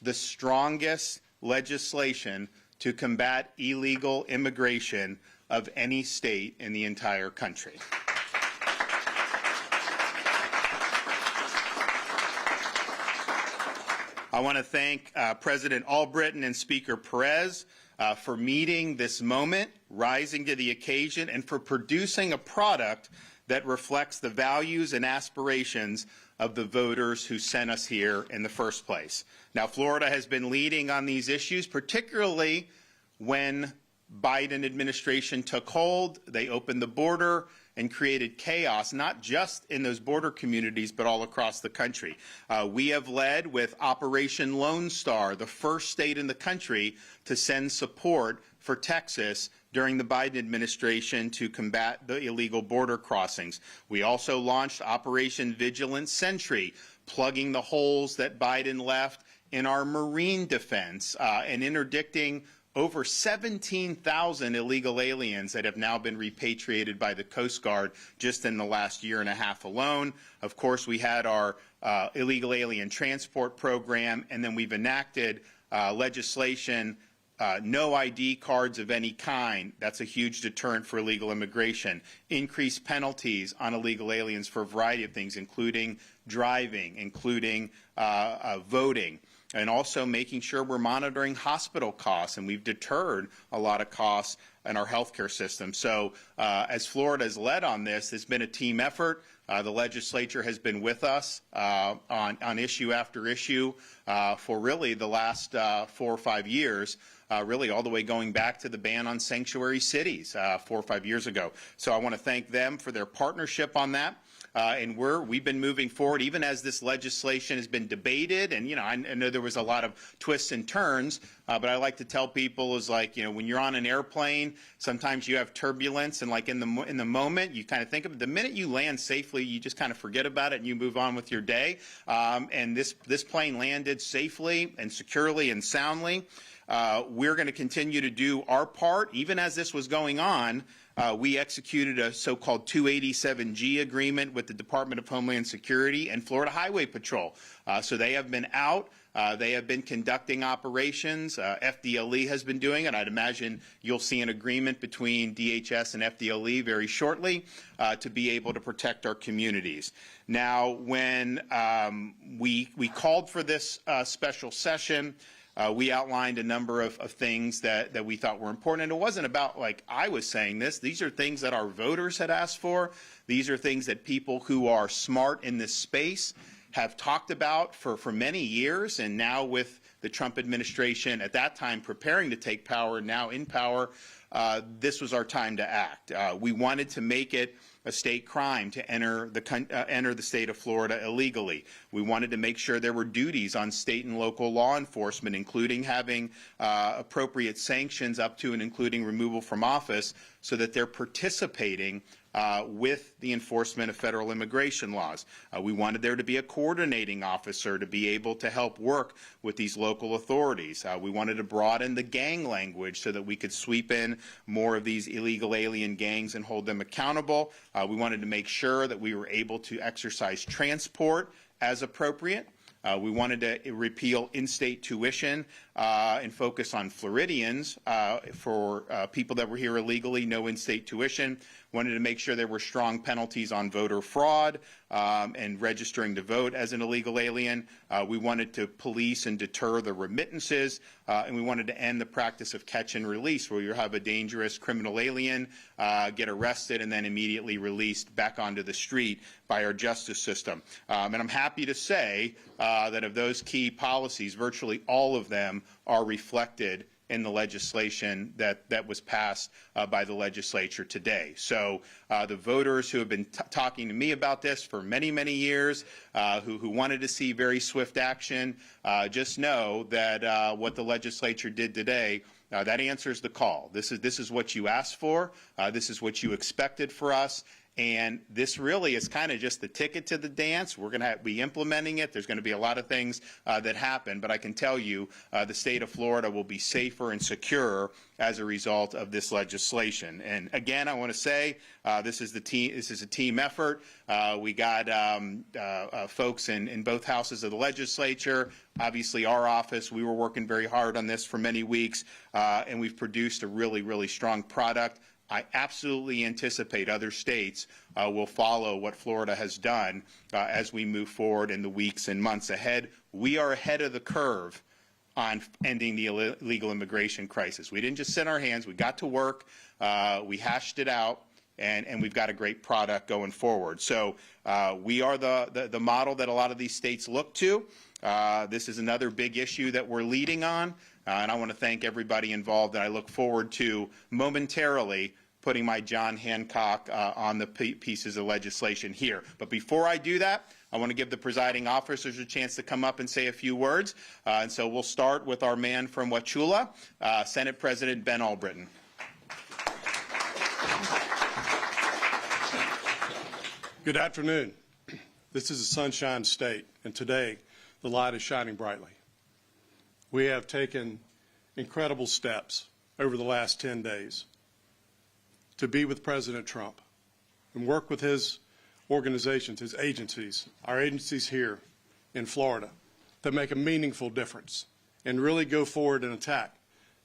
the strongest legislation to combat illegal immigration of any state in the entire country. I want to thank President Albritton and Speaker Perez for meeting this moment, rising to the occasion, and for producing a product that reflects the values and aspirations of the voters who sent us here in the first place. Now, Florida has been leading on these issues, particularly when Biden administration took hold. They opened the border and created chaos, not just in those border communities, but all across the country. We have led with Operation Lone Star, the first state in the country to send support for Texas during the Biden administration to combat the illegal border crossings. We also launched Operation Vigilant Sentry, plugging the holes that Biden left in our marine defense and interdicting over 17,000 illegal aliens that have now been repatriated by the Coast Guard just in the last year and a half alone. Of course, we had our illegal alien transport program, and then we've enacted legislation, no ID cards of any kind. That's a huge deterrent for illegal immigration. Increased penalties on illegal aliens for a variety of things, including driving, including voting, and also making sure we're monitoring hospital costs, and we've deterred a lot of costs in our healthcare system. So as Florida has led on this, it's been a team effort. The legislature has been with us on issue after issue for really the last 4 or 5 years, really all the way going back to the ban on sanctuary cities 4 or 5 years ago. So I want to thank them for their partnership on that. And we've been moving forward even as this legislation has been debated. And, I know there was a lot of twists and turns, but I like to tell people is like, when you're on an airplane, sometimes you have turbulence, and like in the moment, you kind of think of it. The minute you land safely, you just kind of forget about it and you move on with your day. And this plane landed safely and securely and soundly. We're going to continue to do our part. Even as this was going on, we executed a so-called 287G agreement with the Department of Homeland Security and Florida Highway Patrol. So they have been out. They have been conducting operations. FDLE has been doing it. I'd imagine you'll see an agreement between DHS and FDLE very shortly to be able to protect our communities. Now, when we called for this special session, we outlined a number of things that we thought were important. And it wasn't about, like I was saying this. These are things that our voters had asked for. These are things that people who are smart in this space have talked about for many years. And now with the Trump administration at that time preparing to take power, now in power, this was our time to act. We wanted to make it a state crime to enter the state of Florida illegally. We wanted to make sure there were duties on state and local law enforcement, including having appropriate sanctions up to and including removal from office, so that they're participating with the enforcement of federal immigration laws. We wanted there to be a coordinating officer to be able to help work with these local authorities. We wanted to broaden the gang language so that we could sweep in more of these illegal alien gangs and hold them accountable. We wanted to make sure that we were able to exercise transport as appropriate. We wanted to repeal in-state tuition and focus on Floridians for people that were here illegally, no in-state tuition. Wanted to make sure there were strong penalties on voter fraud and registering to vote as an illegal alien. We wanted to police and deter the remittances, and we wanted to end the practice of catch and release, where you have a dangerous criminal alien get arrested and then immediately released back onto the street by our justice system. And I'm happy to say that of those key policies, virtually all of them are reflected in the legislation that was passed by the legislature today. So the voters who have been talking to me about this for many, many years, who wanted to see very swift action, just know that what the legislature did today, that answers the call. This is what you asked for. This is what you expected for us. And this really is kind of just the ticket to the dance. We're going to be implementing it. There's going to be a lot of things that happen, but I can tell you the state of Florida will be safer and secure as a result of this legislation. And again, I want to say this is a team effort. We got folks in both houses of the legislature. Obviously, our office, we were working very hard on this for many weeks, and we've produced a really, really strong product. I absolutely anticipate other states will follow what Florida has done as we move forward in the weeks and months ahead. We are ahead of the curve on ending the illegal immigration crisis. We didn't just sit on our hands. We got to work. We hashed it out, and we've got a great product going forward. So we are the model that a lot of these states look to. This is another big issue that we're leading on. And I want to thank everybody involved, and I look forward to momentarily putting my John Hancock on the pieces of legislation here. But before I do that, I want to give the presiding officers a chance to come up and say a few words. And so we'll start with our man from Wauchula, Senate President Ben Albritton. Good afternoon. This is a sunshine state, and today the light is shining brightly. We have taken incredible steps over the last 10 days to be with President Trump and work with his organizations, his agencies, our agencies here in Florida that make a meaningful difference and really go forward and attack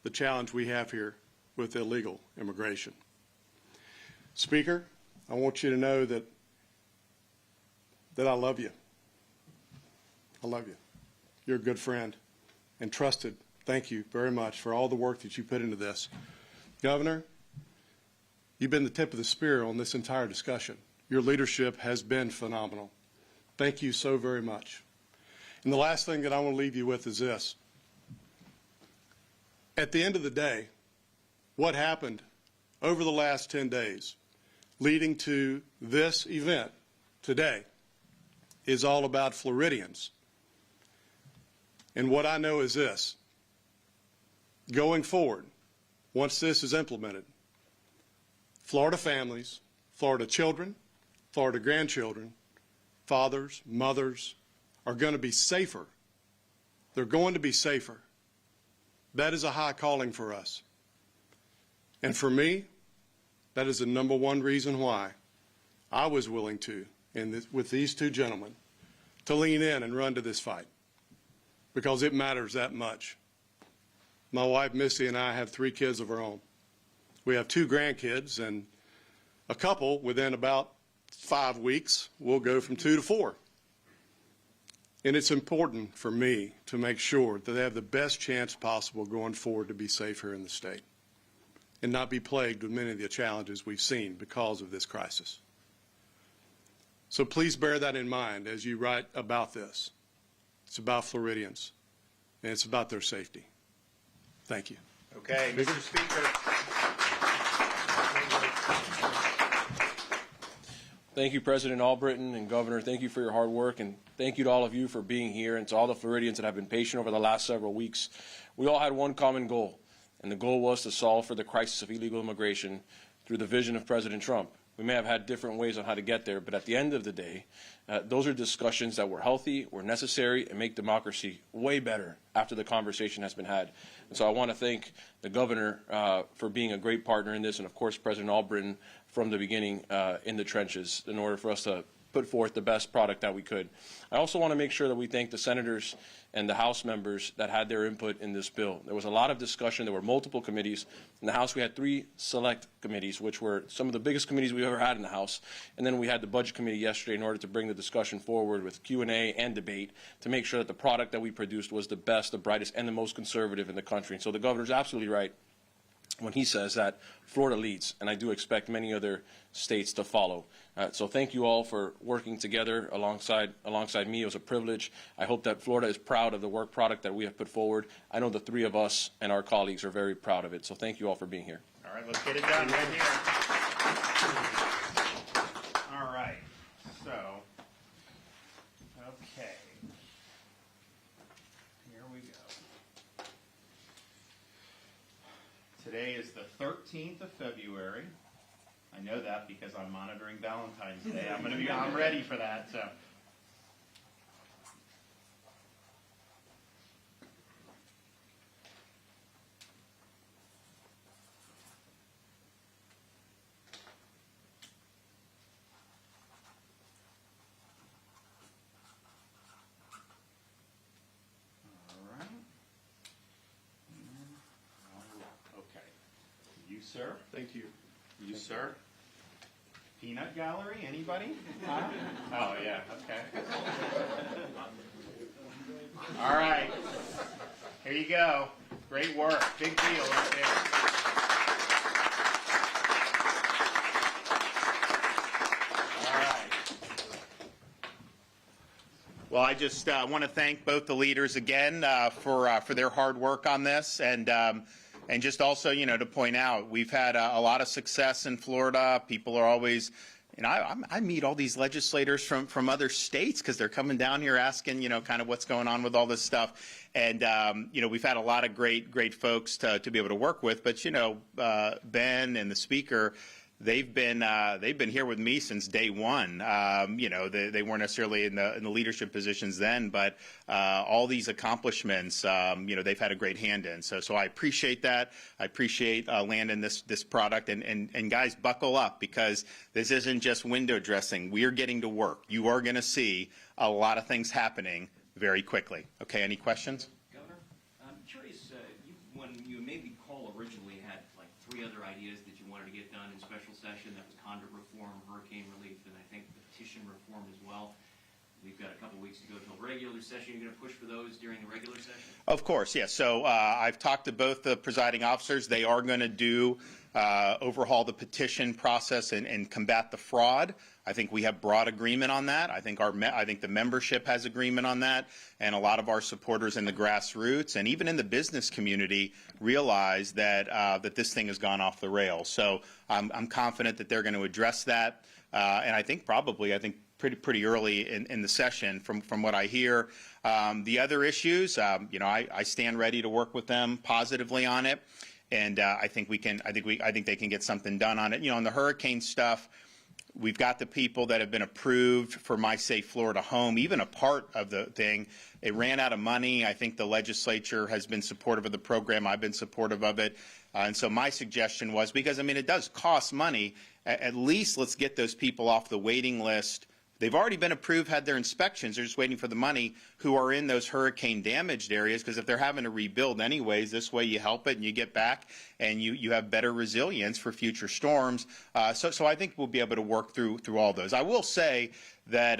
the challenge we have here with illegal immigration. Speaker, I want you to know that I love you. I love you. You're a good friend and trusted. Thank you very much for all the work that you put into this. Governor, you've been the tip of the spear on this entire discussion. Your leadership has been phenomenal. Thank you so very much. And the last thing that I want to leave you with is this. At the end of the day, what happened over the last 10 days leading to this event today is all about Floridians. And what I know is this. Going forward, once this is implemented, Florida families, Florida children, Florida grandchildren, fathers, mothers are going to be safer. They're going to be safer. That is a high calling for us. And for me, that is the number one reason why I was willing to, with these two gentlemen, to lean in and run to this fight. Because it matters that much. My wife, Missy, and I have 3 kids of our own. We have 2 grandkids, and a couple within about 5 weeks will go from 2 to 4. And it's important for me to make sure that they have the best chance possible going forward to be safe here in the state and not be plagued with many of the challenges we've seen because of this crisis. So please bear that in mind as you write about this. It's about Floridians, and it's about their safety. Thank you. Okay, Mr. Speaker. Thank you, President Albritton and Governor. Thank you for your hard work, and thank you to all of you for being here and to all the Floridians that have been patient over the last several weeks. We all had one common goal, and the goal was to solve for the crisis of illegal immigration through the vision of President Trump. We may have had different ways on how to get there, but at the end of the day, those are discussions that were healthy, were necessary, and make democracy way better after the conversation has been had. And so I want to thank the governor for being a great partner in this, and of course President Albritton from the beginning in the trenches in order for us to put forth the best product that we could. I also want to make sure that we thank the senators and the House members that had their input in this bill. There was a lot of discussion. There were multiple committees. In the House, we had 3 select committees, which were some of the biggest committees we've ever had in the House. And then we had the Budget Committee yesterday in order to bring the discussion forward with Q&A and debate to make sure that the product that we produced was the best, the brightest, and the most conservative in the country. And so the governor's absolutely right when he says that Florida leads, and I do expect many other states to follow. So thank you all for working together alongside me. It was a privilege. I hope that Florida is proud of the work product that we have put forward. I know the 3 of us and our colleagues are very proud of it. So thank you all for being here. All right, let's get it done right here. All right, so, okay. Here we go. Today is the 13th of February, I know that because I'm monitoring Valentine's Day. I'm ready for that. So. Sir? Thank you. You, sir? Peanut gallery? Anybody? Huh? Oh, yeah. Okay. All right. Here you go. Great work. Big deal right there. All right. Well, I just want to thank both the leaders again for their hard work on this, and just also, to point out, we've had a lot of success in Florida. People are always, I meet all these legislators from other states because they're coming down here asking, kind of what's going on with all this stuff. And, we've had a lot of great folks to be able to work with. But, Ben and the Speaker, they've been here with me since day one. They weren't necessarily in the leadership positions then, but all these accomplishments, they've had a great hand in. So I appreciate that. I appreciate landing this product. And guys, buckle up, because this isn't just window dressing. We are getting to work. You are going to see a lot of things happening very quickly. Okay, any questions? Governor, I'm curious, when you made the call originally, had like 3 other ideas that you wanted to get done in special session. That was conduit reform, hurricane relief, and I think petition reform as well. We've got a couple weeks to go till regular session. You're going to push for those during the regular session? Of course, yes. So I've talked to both the presiding officers. They are going to overhaul the petition process and combat the fraud. I think we have broad agreement on that. I think the membership has agreement on that, and a lot of our supporters in the grassroots and even in the business community realize that that this thing has gone off the rails. So I'm confident that they're going to address that, and I think pretty early in the session from what I hear. The other issues, I stand ready to work with them positively on it, and I think they can get something done on it. On the hurricane stuff, we've got the people that have been approved for My Safe Florida Home, even a part of the thing. It ran out of money. I think the legislature has been supportive of the program. I've been supportive of it. And so my suggestion was, because, it does cost money, at least let's get those people off the waiting list. They've already been approved, had their inspections. They're just waiting for the money, who are in those hurricane damaged areas, because if they're having to rebuild anyways, this way you help it and you get back and you have better resilience for future storms. So I think we'll be able to work through all those. I will say that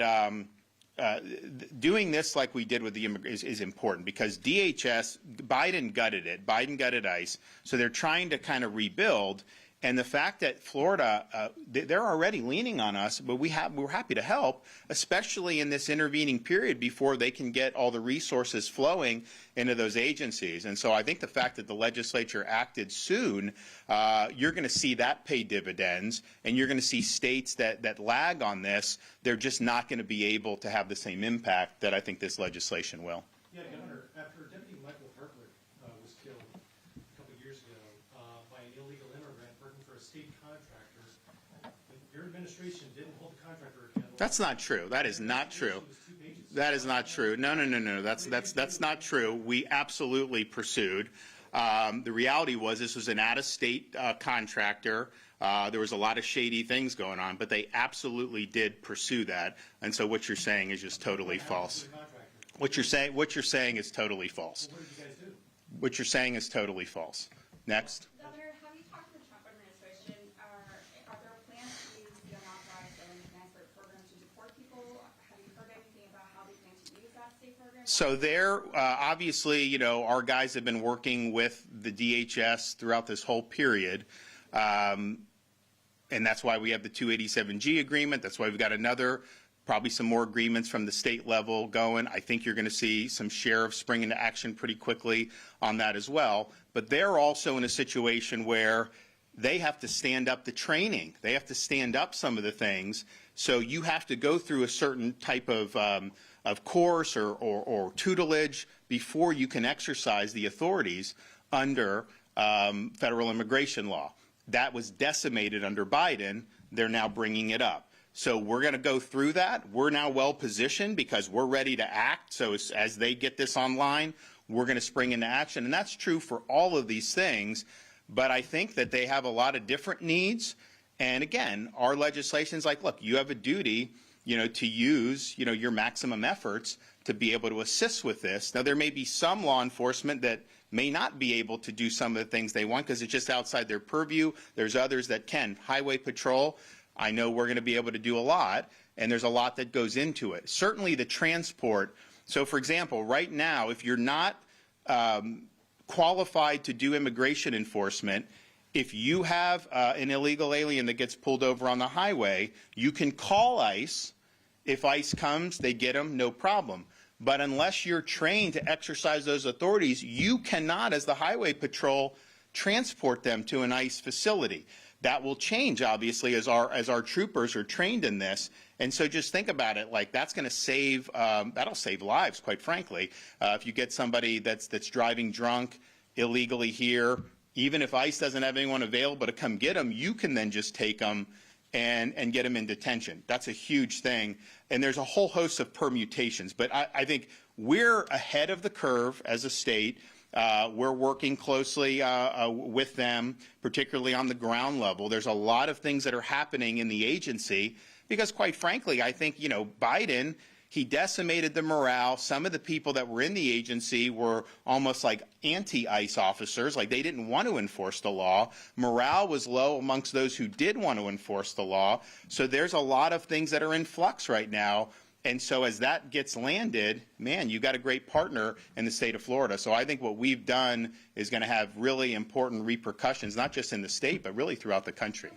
doing this like we did with the immigrants is important, because DHS, Biden gutted it. Biden gutted ICE. So they're trying to kind of rebuild. And the fact that Florida, they're already leaning on us, but we're happy to help, especially in this intervening period before they can get all the resources flowing into those agencies. And so I think the fact that the legislature acted soon, you're going to see that pay dividends, and you're going to see states that lag on this. They're just not going to be able to have the same impact that I think this legislation will. Yeah, Governor, after Deputy Michael Hartwick was killed a couple years ago by an illegal immigrant working for a state contractor, your administration didn't hold the contractor accountable. That's not true. That is not true. That is not true. No. That's not true. We absolutely pursued. The reality was this was an out-of-state contractor. There was a lot of shady things going on, but they absolutely did pursue that. And so what you're saying is just totally false. What you're saying is totally false. Well, what did you guys do? What you're saying is totally false. Next. Governor, have you talked to the Trump administration? Are there plans to use the unauthorized alien transfer program to deport people? Have you heard anything about how they plan to use that state program? So there, obviously, our guys have been working with the DHS throughout this whole period. And that's why we have the 287G agreement. That's why we've got probably some more agreements from the state level going. I think you're going to see some sheriffs spring into action pretty quickly on that as well. But they're also in a situation where they have to stand up the training. They have to stand up some of the things. So you have to go through a certain type of course or tutelage before you can exercise the authorities under federal immigration law. that was decimated under Biden. They're now bringing it up. So we're going to go through that. We're now well positioned because we're ready to act. So as they get this online, we're going to spring into action. And that's true for all of these things. But I think that they have a lot of different needs. And again, our legislation is like, look, you have a duty, to use, your maximum efforts to be able to assist with this. Now, there may be some law enforcement that may not be able to do some of the things they want because it's just outside their purview. There's others that can. Highway patrol, I know we're going to be able to do a lot, and there's a lot that goes into it. Certainly the transport. So, for example, right now, if you're not qualified to do immigration enforcement, if you have an illegal alien that gets pulled over on the highway, you can call ICE. If ICE comes, they get them, no problem. But unless you're trained to exercise those authorities, you cannot, as the highway patrol, transport them to an ICE facility. That will change, obviously, as our troopers are trained in this. And so just think about it, like that's going to save, that'll save lives, quite frankly. If you get somebody that's driving drunk illegally here, even if ICE doesn't have anyone available to come get them, you can then just take them and get them in detention. That's a huge thing. And there's a whole host of permutations. But I think we're ahead of the curve as a state. We're working closely with them, particularly on the ground level. There's a lot of things that are happening in the agency because, quite frankly, I think, Biden, he decimated the morale. Some of the people that were in the agency were almost like anti-ICE officers, like they didn't want to enforce the law. Morale was low amongst those who did want to enforce the law. So there's a lot of things that are in flux right now. And so as that gets landed, man, you got a great partner in the state of Florida. So I think what we've done is going to have really important repercussions, not just in the state, but really throughout the country.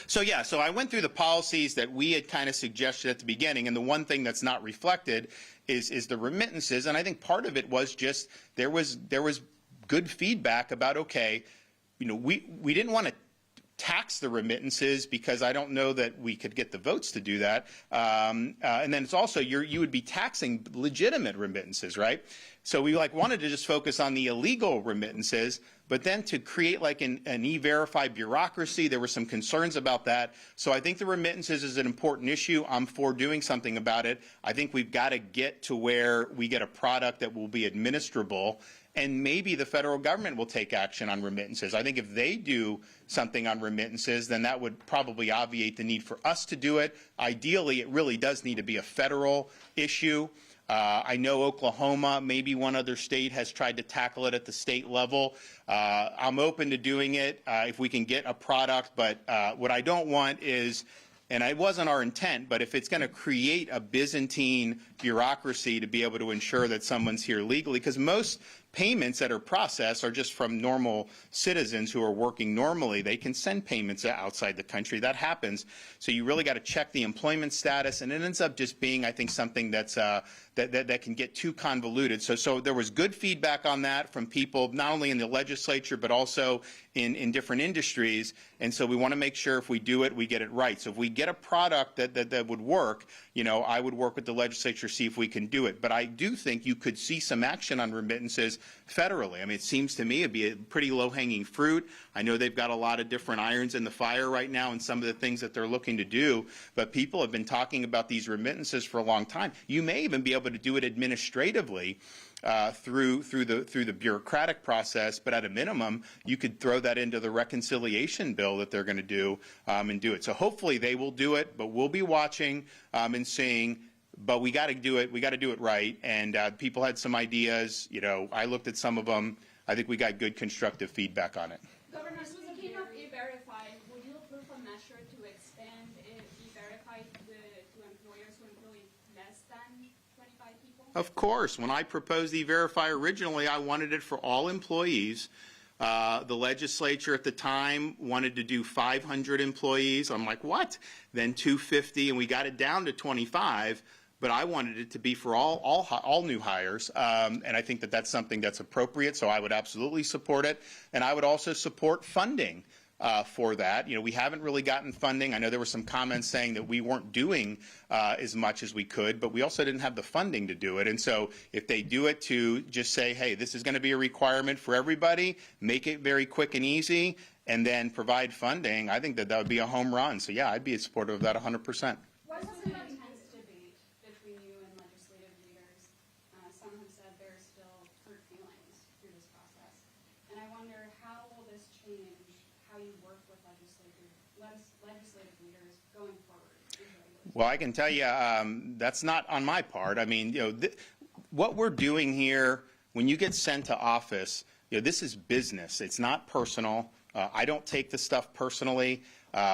So yeah, so I went through the policies that we had kind of suggested at the beginning, and the one thing that's not reflected is the remittances. And I think part of it was just there was good feedback about, okay, we didn't want to tax the remittances because I don't know that we could get the votes to do that. And then it's also you would be taxing legitimate remittances, right? So we wanted to just focus on the illegal remittances, but then to create like an e-verify bureaucracy, there were some concerns about that. So I think the remittances is an important issue. I'm for doing something about it. I think we've got to get to where we get a product that will be administrable, and maybe the federal government will take action on remittances. I think if they do something on remittances, then that would probably obviate the need for us to do it. Ideally, it really does need to be a federal issue. I know Oklahoma, maybe one other state, has tried to tackle it at the state level. I'm open to doing it if we can get a product, but what I don't want is, and it wasn't our intent, but if it's going to create a Byzantine bureaucracy to be able to ensure that someone's here legally, because most payments that are processed are just from normal citizens who are working normally. They can send payments outside the country. That happens. So you really got to check the employment status, and it ends up just being, I think, something that's that can get too convoluted. So there was good feedback on that from people not only in the legislature but also in different industries. And so we want to make sure if we do it, we get it right. So if we get a product that would work, I would work with the legislature, see if we can do it. But I do think you could see some action on remittances federally. I mean, it seems to me it'd be a pretty low-hanging fruit. I know they've got a lot of different irons in the fire right now and some of the things that they're looking to do, but people have been talking about these remittances for a long time. You may even be able to do it administratively through the bureaucratic process, but at a minimum, you could throw that into the reconciliation bill that they're going to do and do it. So hopefully they will do it, but we'll be watching and seeing. But we got to do it. We got to do it right. And people had some ideas. I looked at some of them. I think we got good constructive feedback on it. Governor, speaking of E-Verify, would you approve a measure to expand E-Verify to employers who employ less than 25 people? Of course. When I proposed E-Verify originally, I wanted it for all employees. The legislature at the time wanted to do 500 employees. I'm like, what? Then 250, and we got it down to 25. But I wanted it to be for all new hires, and I think that that's something that's appropriate. So I would absolutely support it, and I would also support funding for that. We haven't really gotten funding. I know there were some comments saying that we weren't doing as much as we could, but we also didn't have the funding to do it. And so if they do it to just say, hey, this is going to be a requirement for everybody, make it very quick and easy, and then provide funding, I think that would be a home run. So yeah, I'd be supportive of that 100%. What was an intense debate between you and legislative leaders? Some have said there's still hurt feelings through this process. And I wonder, how will this change how you work with legislative leaders going forward? Well, I can tell you that's not on my part. I mean, what we're doing here, when you get sent to office, this is business. It's not personal. I don't take the stuff personally.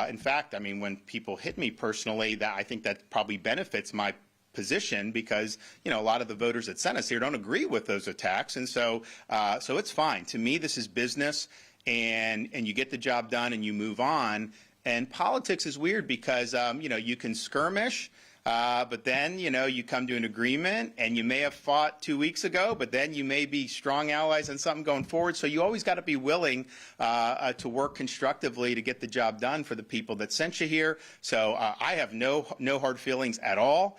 In fact, I mean, when people hit me personally, I think that probably benefits my position because, a lot of the voters that sent us here don't agree with those attacks. And so it's fine. To me, this is business, and you get the job done and you move on. And politics is weird because, you can skirmish, but then, you come to an agreement, and you may have fought 2 weeks ago, but then you may be strong allies on something going forward. So you always got to be willing to work constructively to get the job done for the people that sent you here. So I have no hard feelings at all.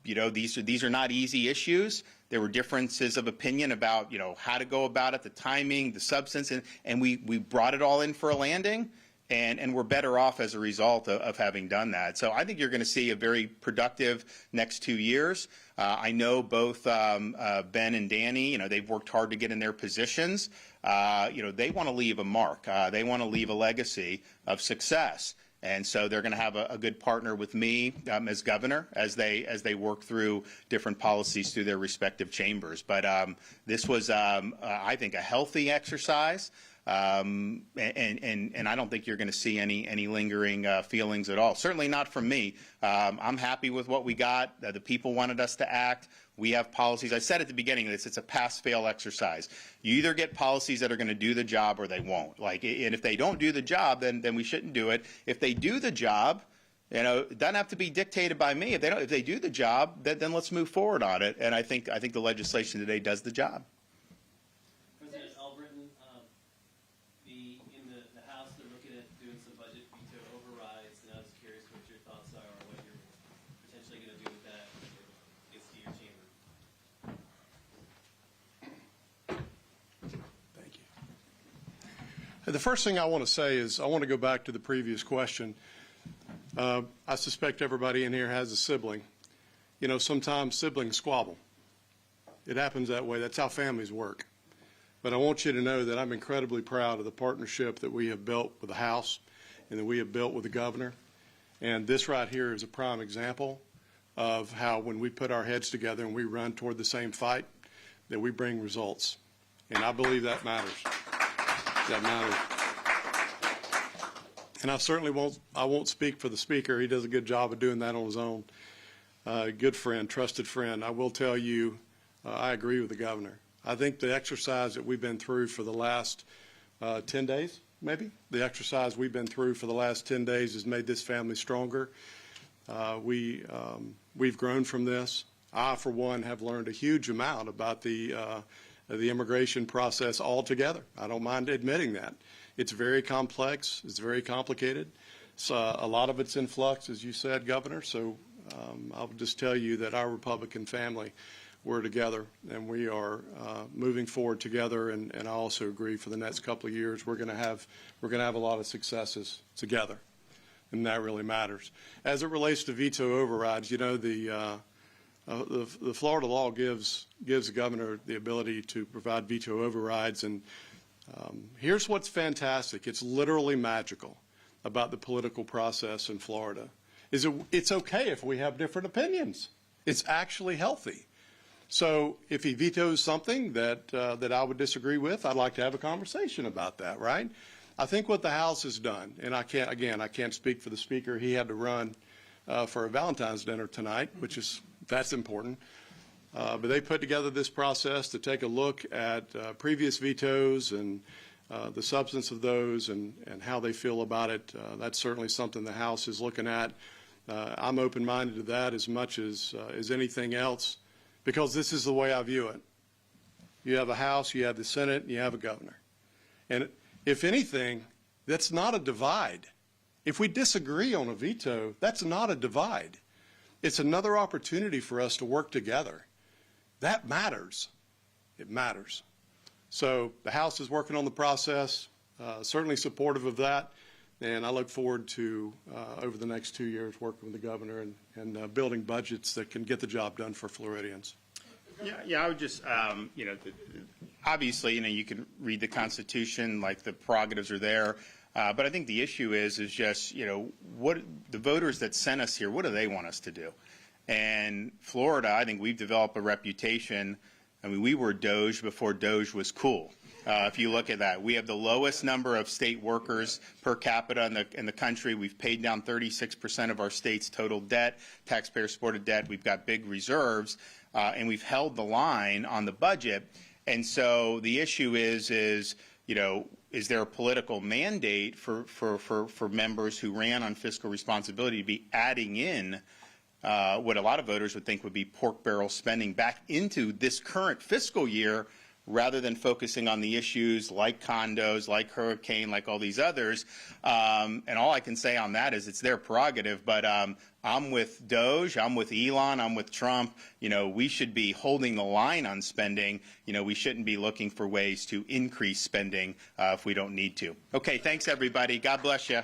These are not easy issues. There were differences of opinion about, how to go about it, the timing, the substance, and we brought it all in for a landing. And we're better off as a result of having done that. So I think you're going to see a very productive next 2 years. I know both Ben and Danny, they've worked hard to get in their positions. They want to leave a mark. They want to leave a legacy of success. And so they're going to have a good partner with me as governor as they work through different policies through their respective chambers. But this was, I think, a healthy exercise. And I don't think you're going to see any lingering feelings at all. Certainly not from me. I'm happy with what we got. The people wanted us to act. We have policies. I said at the beginning of this, it's a pass-fail exercise. You either get policies that are going to do the job or they won't. And if they don't do the job, then we shouldn't do it. If they do the job, it doesn't have to be dictated by me. If they do the job, then let's move forward on it. And I think the legislation today does the job. President Albritton, in the House, they're looking at doing some budget veto overrides, and I was curious what your thoughts are, or what you're potentially going to do with that if it gets to your chamber. Thank you. The first thing I want to say is I want to go back to the previous question. I suspect everybody in here has a sibling. Sometimes siblings squabble. It happens that way. That's how families work. But I want you to know that I'm incredibly proud of the partnership that we have built with the House and that we have built with the governor. And this right here is a prime example of how when we put our heads together and we run toward the same fight, that we bring results. And I believe that matters. That matters. And I certainly won't speak for the Speaker. He does a good job of doing that on his own. Good friend, trusted friend. I will tell you, I agree with the governor. I think the exercise that we've been through for the last 10 days, maybe, the exercise we've been through for the last 10 days has made this family stronger. We've grown from this. I, for one, have learned a huge amount about the immigration process altogether. I don't mind admitting that. It's very complex. It's very complicated. So a lot of it's in flux, as you said, Governor. So I'll just tell you that our Republican family, we're together, and we are moving forward together. And I also agree for the next couple of years we're going to have a lot of successes together, and that really matters. As it relates to veto overrides, the Florida law gives the governor the ability to provide veto overrides, and here's what's fantastic. It's literally magical about the political process in Florida. It's okay if we have different opinions. It's actually healthy. So if he vetoes something that I would disagree with, I'd like to have a conversation about that, right? I think what the House has done, and I can't speak for the Speaker. He had to run for a Valentine's dinner tonight, that's important. But they put together this process to take a look at previous vetoes and the substance of those and how they feel about it. That's certainly something the House is looking at. I'm open-minded to that as much as anything else, because this is the way I view it. You have a House, you have the Senate, and you have a governor. And if anything, That's not a divide. If we disagree on a veto, that's not a divide. It's another opportunity for us to work together. That matters. It matters. So the House is working on the process, certainly supportive of that, and I look forward to, over the next 2 years, working with the governor and building budgets that can get the job done for Floridians. Yeah, I would just, obviously, you can read the Constitution, like the prerogatives are there, but I think the issue is just, what the voters that sent us here, what do they want us to do? And Florida, I think we've developed a reputation. I mean, we were Doge before Doge was cool. If you look at that, we have the lowest number of state workers per capita in the country. We've paid down 36% of our state's total debt, taxpayer-supported debt. We've got big reserves, and we've held the line on the budget. And so the issue is there a political mandate for members who ran on fiscal responsibility to be adding in what a lot of voters would think would be pork barrel spending back into this current fiscal year, rather than focusing on the issues like condos, like hurricane, like all these others. And all I can say on that is it's their prerogative, but I'm with Doge, I'm with Elon, I'm with Trump. We should be holding the line on spending. We shouldn't be looking for ways to increase spending if we don't need to. Okay, thanks everybody. God bless you.